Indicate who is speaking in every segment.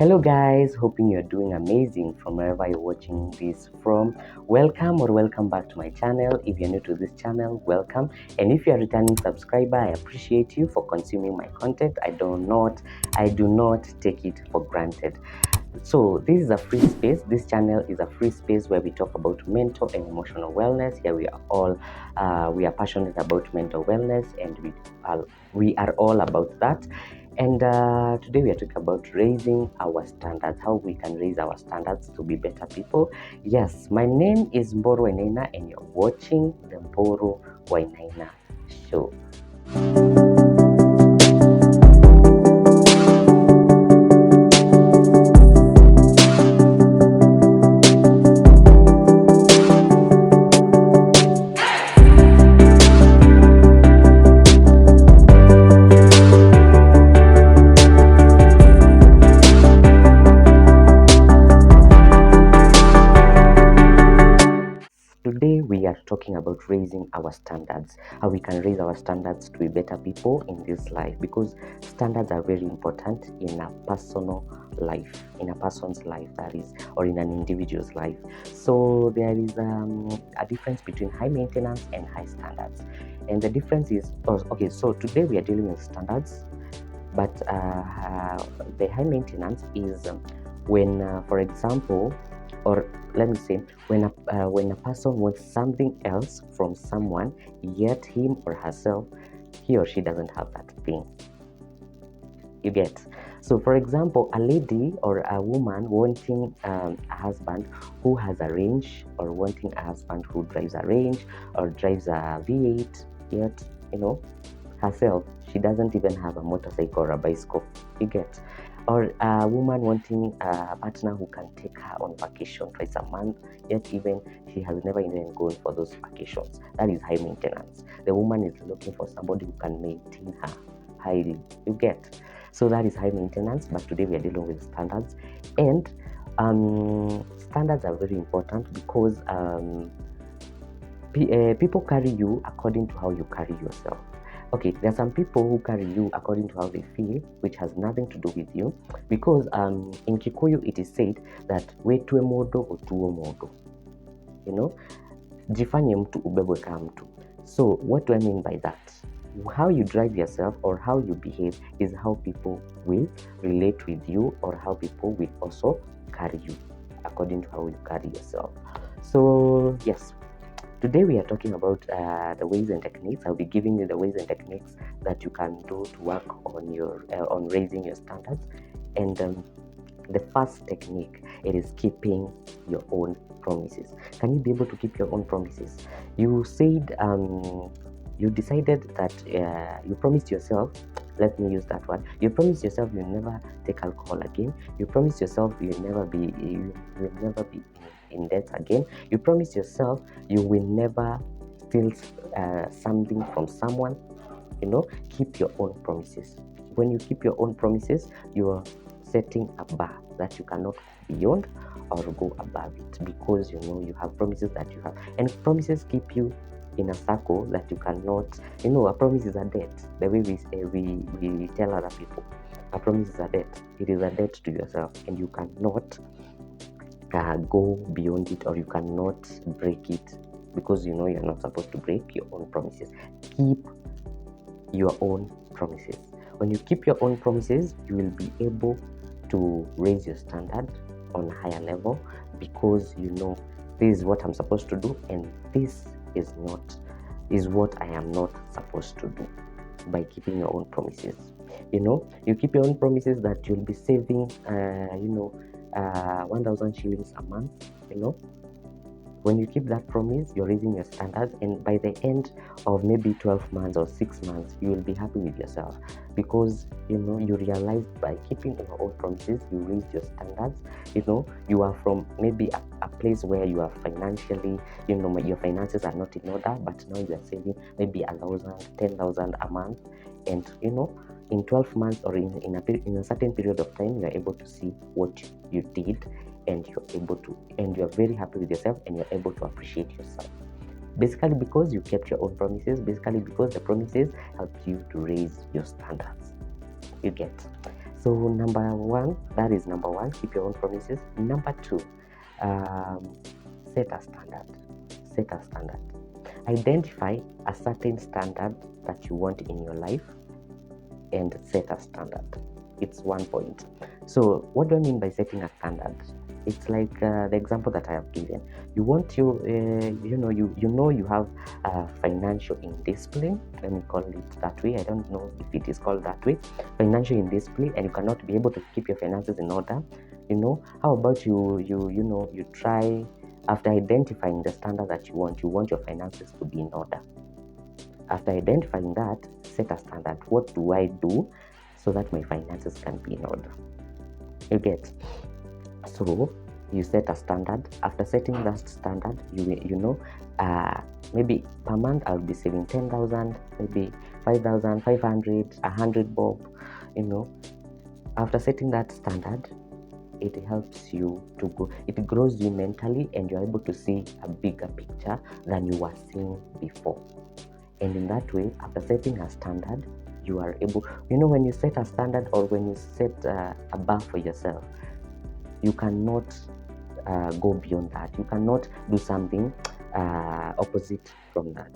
Speaker 1: Hello guys, hoping you're doing amazing from wherever you're watching this from. Welcome back to my channel. If you're new to this channel, welcome. And if you're a returning subscriber, I appreciate you for consuming my content. I do not take it for granted. So this is a free space. This channel is a free space where we talk about mental and emotional wellness. Here we are passionate about mental wellness, and we are all about that. And today we are talking about raising our standards, how we can raise our standards to be better people. Yes, my name is Mburu Wainaina, and you're watching the Mburu Wainaina show. Today we are talking about raising our standards, how we can raise our standards to be better people in this life, because standards are very important in a personal life, in a person's life, that is, or in an individual's life. So there is a difference between high maintenance and high standards, and the difference is okay. So today we are dealing with standards, but the high maintenance is when, for example, or let me say, when a person wants something else from someone, yet him or herself, he or she doesn't have that thing. You get? So for example, a lady or a woman wanting a husband who has a range, or wanting a husband who drives a range or drives a V8, yet herself, she doesn't even have a motorcycle or a bicycle. You get? Or a woman wanting a partner who can take her on vacation twice a month, yet even she has never even gone for those vacations. That is high maintenance. The woman is looking for somebody who can maintain her highly. You get? So that is high maintenance, but today we are dealing with standards. And standards are very important because people carry you according to how you carry yourself. Okay, there are some people who carry you according to how they feel, which has nothing to do with you, because in Kikuyu it is said that wetwe modo utuo modo, jifanye mtu ubebwe kama mtu. So what do I mean by that? How you drive yourself or how you behave is how people will relate with you, or how people will also carry you according to how you carry yourself. So yes, today we are talking about the ways and techniques. I'll be giving you the ways and techniques that you can do to work on your on raising your standards. And the first technique, it is keeping your own promises. Can you be able to keep your own promises? You said you decided that you promised yourself. Let me use that word. You promised yourself you'll never take alcohol again. You promised yourself you'll never be in debt again. You promised yourself you will never steal something from someone. Keep your own promises. When you keep your own promises, you are setting a bar that you cannot go beyond or go above it, because you have promises that you have, and promises keep you in a circle that you cannot. A promise is a debt. The way we tell other people, a promise is a debt. It is a debt to yourself, and you cannot go beyond it, or you cannot break it, because you're not supposed to break your own promises. Keep your own promises. When you keep your own promises, you will be able to raise your standard on a higher level, because this is what I'm supposed to do, and this is what I am not supposed to do. By keeping your own promises, you keep your own promises that you'll be saving 1,000 shillings a month. When you keep that promise, you're raising your standards, and by the end of maybe 12 months or 6 months, you will be happy with yourself, because you realize by keeping your own promises, you raise your standards. You are from maybe a place where you are financially, your finances are not in order, but now you are saving maybe 1,000, 10,000 a month, and in 12 months or in a certain period of time, you are able to see what you did, and you're very happy with yourself, and you're able to appreciate yourself, basically because you kept your own promises, basically because the promises helped you to raise your standards. You get? So number one, keep your own promises. Number two, set a standard. Identify a certain standard that you want in your life and set a standard. It's one point. So what do I mean by setting a standard? It's like the example that I have given. You want you have financial indiscipline. Let me call it that way. I don't know if it is called that way. Financial indiscipline, and you cannot be able to keep your finances in order. How about you try, after identifying the standard that you want your finances to be in order. After identifying that, set a standard. What do I do so that my finances can be in order? You get? So you set a standard. After setting that standard, maybe per month I'll be saving 10,000, maybe 5,000, 500, 100 bob. After setting that standard, it helps you to go. It grows you mentally, and you're able to see a bigger picture than you were seeing before. And in that way, after setting a standard, you are able, when you set a standard or when you set a bar for yourself, you cannot go beyond that. You cannot do something opposite from that.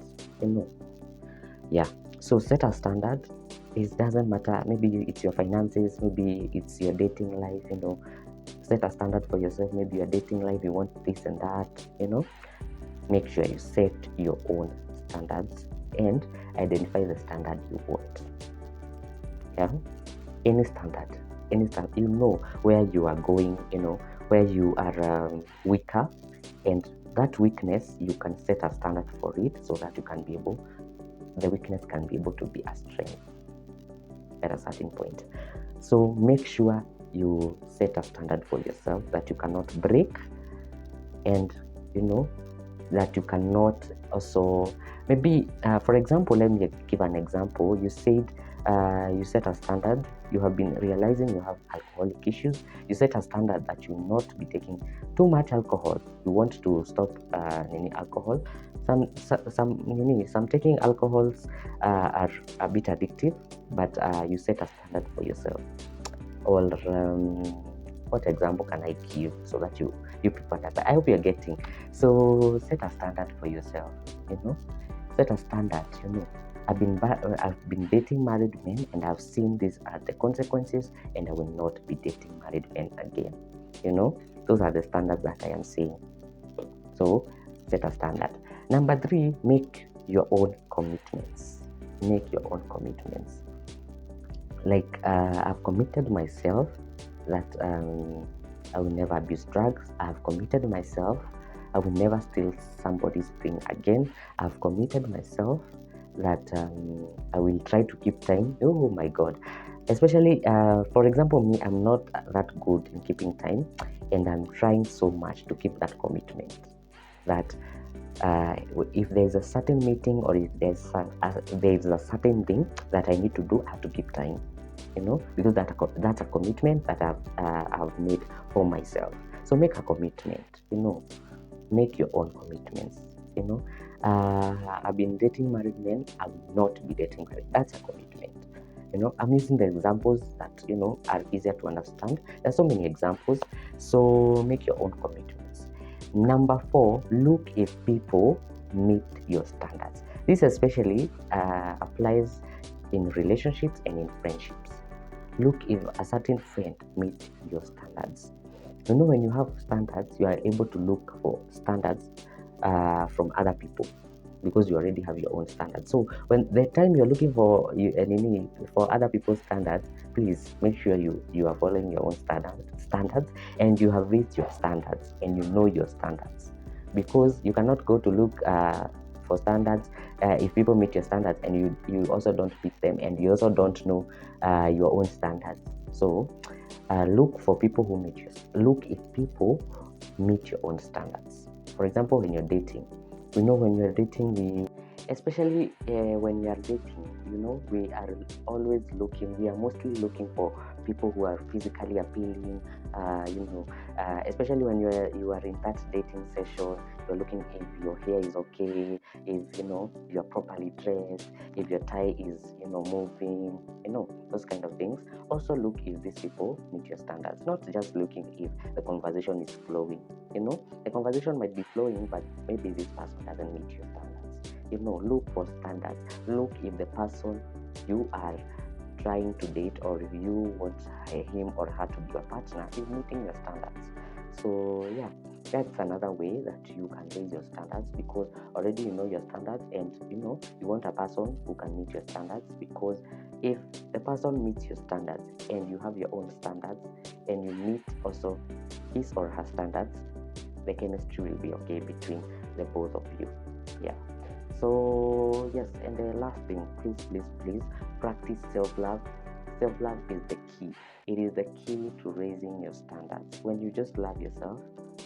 Speaker 1: Yeah. So set a standard. It doesn't matter. Maybe it's your finances. Maybe it's your dating life. Set a standard for yourself. Maybe your dating life, you want this and that. Make sure you set your own standards and identify the standard you want. Yeah. Any standard, where you are going, where you are weaker, and that weakness, you can set a standard for it so that the weakness can be able to be a strength at a certain point. So make sure you set a standard for yourself that you cannot break, and that you cannot also, maybe for example, let me give an example. You said you set a standard. You have been realizing you have alcoholic issues. You set a standard that you will not be taking too much alcohol. You want to stop alcohol. Some taking alcohols are a bit addictive, but you set a standard for yourself. Or what example can I give so that you people that I hope you're getting? So set a standard for yourself. Set a standard. I've been dating married men, and I've seen these are the consequences, and I will not be dating married men again. Those are the standards that I am saying. So set a standard. Number 3, make your own commitments. Like I've committed myself that I will never abuse drugs. I've committed myself I will never steal somebody's thing again. I've committed myself that I will try to keep time. Oh my God. Especially, for example, me, I'm not that good in keeping time, and I'm trying so much to keep that commitment. That if there's a certain meeting, or if there's a certain thing that I need to do, I have to keep time. Because that's a commitment that I've made for myself. So make a commitment. Make your own commitments. I've been dating married men. I will not be dating married. That's a commitment. I'm using the examples that are easier to understand. There's so many examples. So make your own commitments. Number 4, look if people meet your standards. This especially applies in relationships and in friendships. Look if a certain friend meets your standards. When you have standards, you are able to look for standards from other people, because you already have your own standards. So when the time you're looking for other people's standards, please make sure you are following your own standards, and you have reached your standards, and you know your standards, because you cannot go to look for standards if people meet your standards and you also don't meet them, and you also don't know your own standards. So look for people who meet you. Look if people meet your own standards. For example, when you're dating, when you're dating, when we are dating, we are always looking. We are mostly looking for people who are physically appealing, especially when you are in that dating session. You're looking if your hair is okay, if you're properly dressed, if your tie is moving, those kind of things. Also look if these people meet your standards, not just looking if the conversation is flowing. The conversation might be flowing, but maybe this person doesn't meet your standards. Look for standards. Look if the person you are trying to date, or if you want him or her to be your partner, is meeting your standards. So yeah, that's another way that you can raise your standards, because already you know your standards, and you want a person who can meet your standards. Because if the person meets your standards and you have your own standards, and you meet also his or her standards, the chemistry will be okay between the both of you. Yeah. So yes, and the last thing, please practice self-love. Self-love is the key. It is the key to raising your standards. When you just love yourself,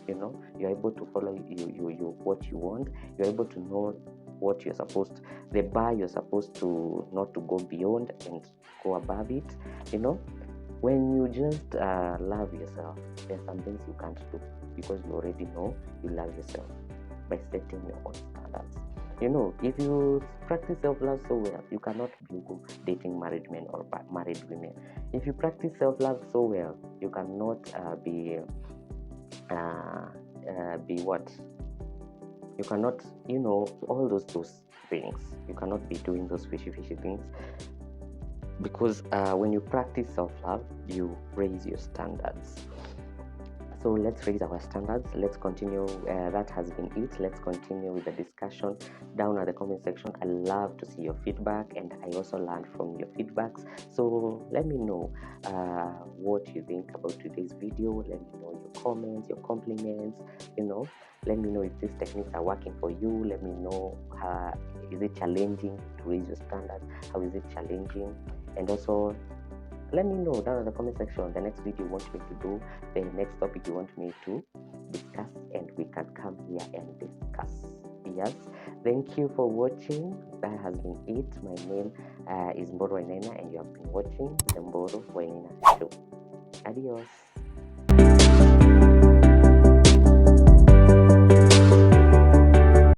Speaker 1: you're able to follow you what you want. You're able to know what you're supposed, the bar you're supposed to not to go beyond and go above it. When you just love yourself, there's some things you can't do, because you already know you love yourself by setting your own standards. If you practice self-love so well, you cannot be dating married men or married women. If you practice self-love so well, you cannot be what? You cannot, all those things. You cannot be doing those fishy things, because when you practice self-love, you raise your standards. So let's raise our standards. Let's continue. That has been it. Let's continue with the discussion down at the comment section. I love to see your feedback, and I also learned from your feedbacks. So let me know what you think about today's video. Let me know your comments, your compliments. Let me know if these techniques are working for you. Let me know, is it challenging to raise your standards? How is it challenging? And also, let me know down in the comment section the next video you want me to do, the next topic you want me to discuss, and we can come here and discuss. Yes, thank you for watching. That has been it. My name is Mburu Wainaina, and you have been watching the Mburu Wainaina show. Adios.